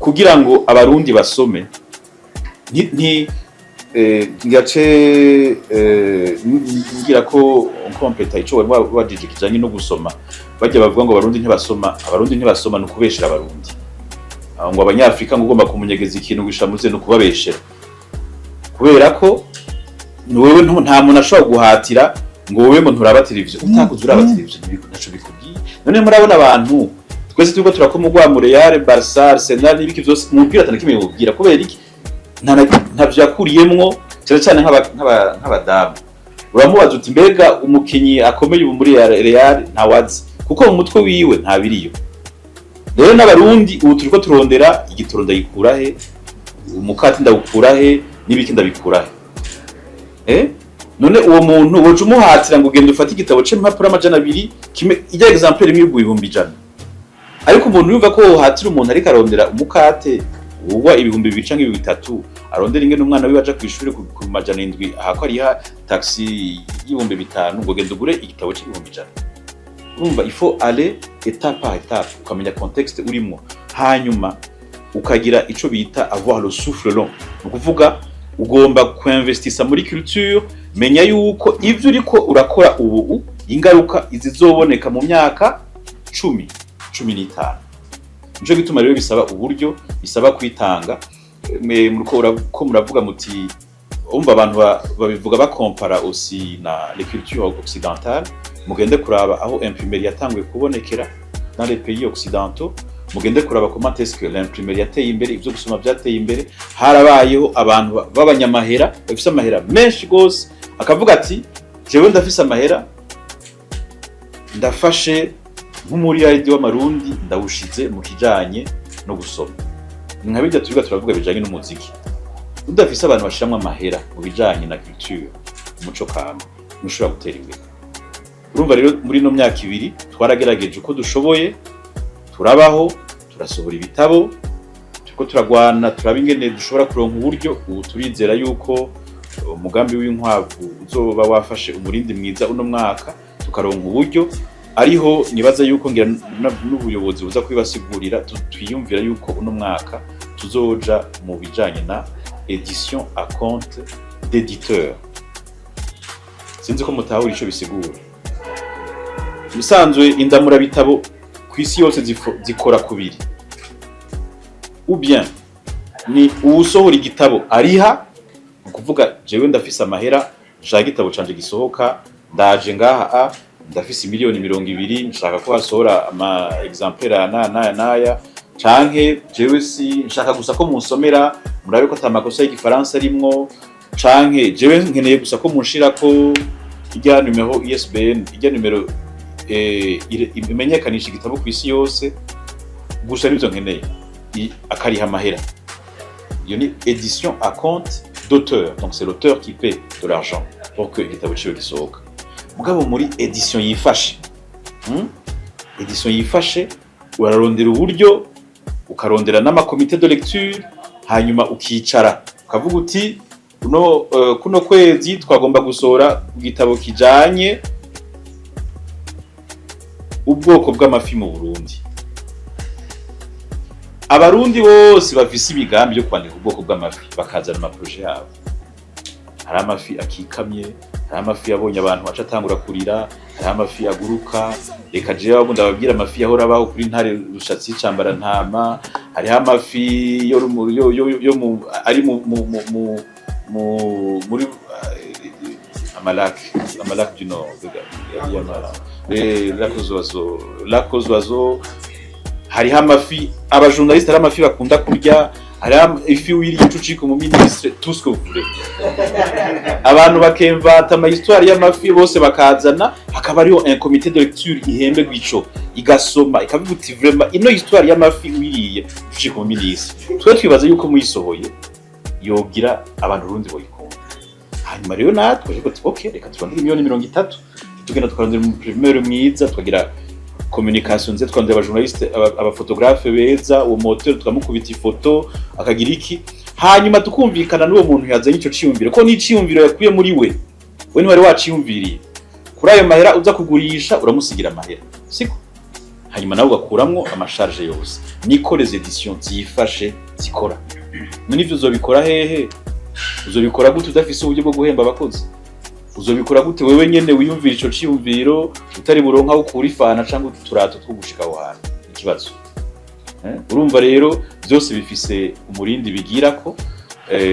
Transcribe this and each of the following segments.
kugira ngo abarundi basome ngace ngira ko kompeta ico wajije kijanye no gusoma bajya bavuga ngo abarundi ntibasoma no kubeshera abarundi ngo abanyafrika ngo ugomba kumunyegeza ikintu gishamuze no kubabeshera kubera ko wewe nta muntu ashobora guhatira ngo wewe muntu uraba televiziyo utakuze uraba televiziyo ntaco bikubwiye none murabona abantu twese turiko turakomugwa Real Barca Arsenal n'ibiki byose mubwira atanakimwe mubwira kubera iki ntavyo yakuriyemwo cyane nk'abadamu uramubaza uti mbega umukinyi akomeye ubu muri Real ntawazi kuko mu mutwe wiwe ntabiriyo rero n'abarundi ubu turiko turondera igitoro ndayikurahe umukati ndawukurahe n'ibiki ndabikurahe none uwo muntu woje umuhatira ngo ugende ufate igitabo c'impapuro amajana 2 kimwe ijya example imwe y'ibihumbi 100 ariko umuntu yumva ko hatira umuntu ariko arondera umukate uwa ibihumbi 2 canke 3 arondera ingene umwana wiwe aja kwishuri ku majana 7 ahako ariha taxi y'ibihumbi 5 ngo gende ugure igitabo c'ibihumbi 100 urumva il faut aller étape par étape ukamenya contexte urimo hanyuma ukagira ico bita avoir le souffle long ukuvuga ugomba kuinvestisa muri culture menya yuko ivyo uriko urakora ubu ingaruka izizoboneka mu myaka 10-15 nico gituma rero bisaba uburyo bisaba kwitanga ko muravuga muti umva abantu babivuga bakompara aussi na les cultures occidentales mugende kuraba aho imprimerie yatanguye kubonekera dans les pays occidentaux mugende kuraba comment est-ce que l'imprimerie yateye imbere ivyo gusoma byateye imbere harabayeho abantu b'abanyamahera bafise amahera menshi gose akavuga ati jewe ndafise amahera ndafashe nk'umuriyaridi w'amarundi ndawushize mu kijanye no gusoma nkabijya turavuga bijanye n'umuziki udafise abantu bashiramwe amahera mu bijanye na culture umuco kama mushobora gutera imbere urumva rero muri no myaka 2 twaragerageje uko dushoboye turabaho turasohora ibitabo turiko turagwana turaba ingene dushobora kuronka uburyo ubu turizera yuko umugambi w'inkwavu uzoba wafashe umurindi mwiza uno mwaka tukaronka uburyo ariho nibaza yuko ngira n'ubuyobozi buza kwibasigurira twiyumvira yuko uno mwaka tuzoja mu bijanye na édition à compte d'éditeur sinzi ko mutahura ico bisigura bisanzwe indamura bitabo kwisi yose zikora kubiri ou bien ni usohora igitabo ariha kuvuga jewe ndafise amahera nshaka igitabo canje gisohoka ndaje ngaha ndafise miliyoni 200 nshaka ko hasohora ama exemplaire naya canke jewe si nshaka gusa ko munsomera murabe ko atamakosa y'igifaransa arimwo canke jewe nkeneye gusa ko munshira ko ijya numero ISBN ijya numero imenyekanisha igitabo kwisi yose gusa nivyo nkeneye akariha amahera iyo ni édition à compte d'auteur donc c'est l'auteur qui paie de l'argent pour que igitabo ciwe gisohoka mugabo muri édition yifashe édition yifashe urarondera uburyo ukarondera n'amakomite de lecture hanyuma ukicara ukavuga uti kuno kwezi twagomba gusohora igitabo kijanye ubwoko bw'amafi mu Burundi abarundi bose bafise imigambi yo kwandika ubwoko bw'amafi bakazana ama projet yabo hari amafi akikamye hari amafi yabonye abantu baca tangura kurira hari amafi yaguruka reka je abo ndababwira amafi yahora baho kuri ntare rushatsi cambara ntama hari amafi yo ari muri amalak du nord lacs oiseaux hari amafi abajournaliste hari amafi bakunda kurya hari ifi wiriye icuciko mu ministre tout ce que vous voulez abantu bakemvata ama histoire y'amafi bose bakazana hakaba ariho un comité de lecture ihembe gwico igasoma ikavuga uti vraiment ino histoire y'amafi wiriye icuciko mu ministre twe twibaza yuko muyisohoye yogira abantu rundi boyikunda hanyuma rero natwe okay reka turondere miliyoni 30 tugenda tukarondera mu primaire mwiza tukagira communication nze twandira abajournaliste abaphotographe beza uwo moteur tukamukubita ifoto akagira iki hanyuma tukumvikana n'uwo muntu yazanye ico ciyumviro ko ni ciyumviro yakuye muri we ni wari waciyumviriye kuri ayo mahera uza kugurisha uramusigira amahera siko hanyuma nawe ugakuramwo amasharge yose. Niko les editions zifashe zikora. None ivyo uzobikora hehe? Uzobikora gute udafise uburyo bwo guhemba abakozi? Uzobikora gute wewe nyene wiyumvira ico ciyumviro utari buronka aho kuri fana canke uturato two gushika aho hantu? Ikibazo. Urumva rero byose bifise umurindi bigirako.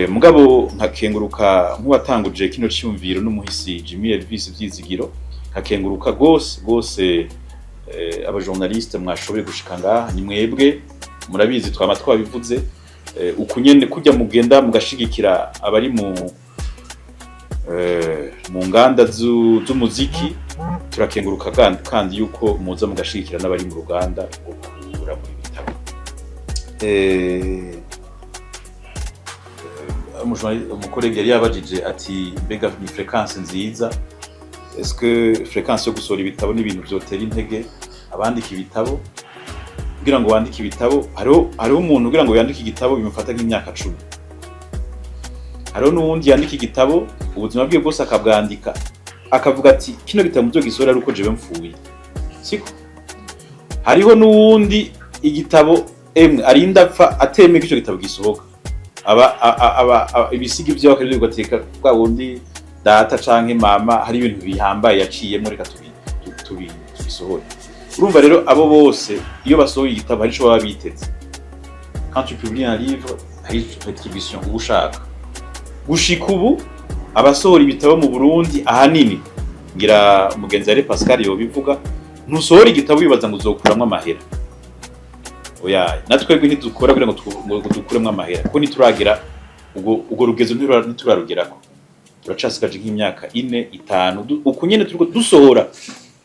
Mugabo nkakenguruka nk'uwatanguje kino ciyumviro n'umuhisi Jimmy Elvis Vyizigiro, nkakenguruka gose abajournaliste mwashoboye gushika ngaha. Ni mwebwe murabizi twama twabivuze, ukunyene kujya mugenda mugashigikira abari mu nganda z'umuziki, turakenguruka kandi yuko muza mugashigikira n'abari mu ruganda rwo kugura muri bitabo. Umukorege yari yabajije ati mbega ni frequence nziza, est-ce que frequence yo gusohora ibitabo n'ibintu byotera intege abandika ibitabo? Kugira ngo wandike ibitabo, hariho umuntu kugira ngo yandike igitabo bimufata nk'imyaka 10. Hariho n'uwundi yandika igitabo ubuzima bwiwe bwose akabwandika akavuga ati kino gitabo muvyo gisohora ari uko jewe mfuye. Siko? Hariho n'uwundi igitabo arinda apfa atemeye ico gitabo gisohoka. Ibisigi byo bakari bigateka kwa wundi data canke mama hari ibintu bihambaye yaciyemo reka tubisohore. Urumva rero abo bose iyo basohoye igitabo hari ico baba biteze. Quand tu publies un livre, hari rétribution ubushaka. Gushika ubu abasohora ibitabo mu Burundi ahanini ngira mugenzi ari Pascal yo bivuga, ntusohora igitabo bibaza ngo uzokuramwe amahera. Oya, natwebwe ntidukora kugira ngo dukuremwe amahera, kuko nituragira ubwo rugezo ntiturarugerako. Turacasikaje nk'imyaka 4 5 uko nyene turiko dusohora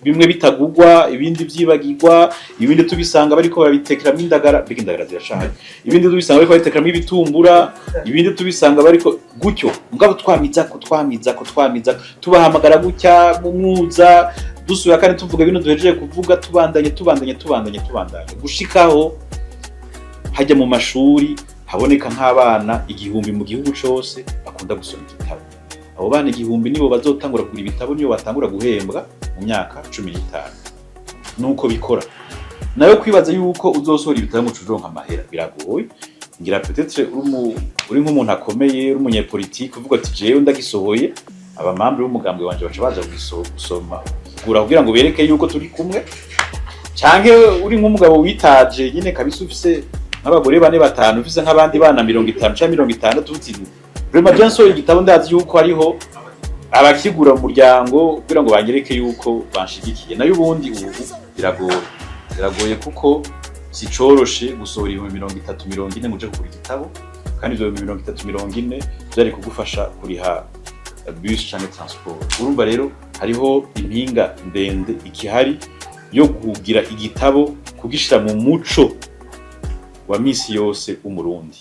bimwe bitagugwa, ibindi vyibagirwa, ibindi tubisanga bariko babitekeramo indagara, bigindagara zirashahari. Ibindi tubisanga bariko babitekeramo ibitumbura, ibindi tubisanga bariko gutyo. Mugabo twamizako tubahamagara gutya mumuza dusubira kandi tuvuga bino duhejeje kuvuga tubandanye gushikaho hajya mu mashuri haboneka nk'abana 1000 mu gihugu cyose bakunda gusoma igitabo. Abo bana 1000 nibo bazotangura kugura ibitabo, nibo batangura guhembwa mu myaka 15. Nuko bikora. Nayo kwibaza yuko uzosohora ibitabo mu cujonka amahera biragoye. Ngira peut-être uri nk'umuntu akomeye, uri umunyepolitike uvuga ati jewe ndagisohoye, abamambre b'umugambwe wanje baca baza gusoma gura kugira ngo bereke yuko turi kumwe. Canke uri nk'umugabo witaje nyine kabisa ufise nk'abagore 4-5 ufise nk'abandi bana 50 canke 60 uti vraiment bien sûr igitabo ndazi yuko hariho abakigura mu muryango kugira ngo banyereke yuko banshigikiye. Nayo ubundi ubu biragoye kuko si coroshe gusohora 30-40 ngo uje kugura igitabo, kandi ivyo 30-40 byari kugufasha kuriha bus canke transport. Urumva rero hariho impinga ndende ikihari yo kugira igitabo kugishira mu muco wa misi yose umurundi.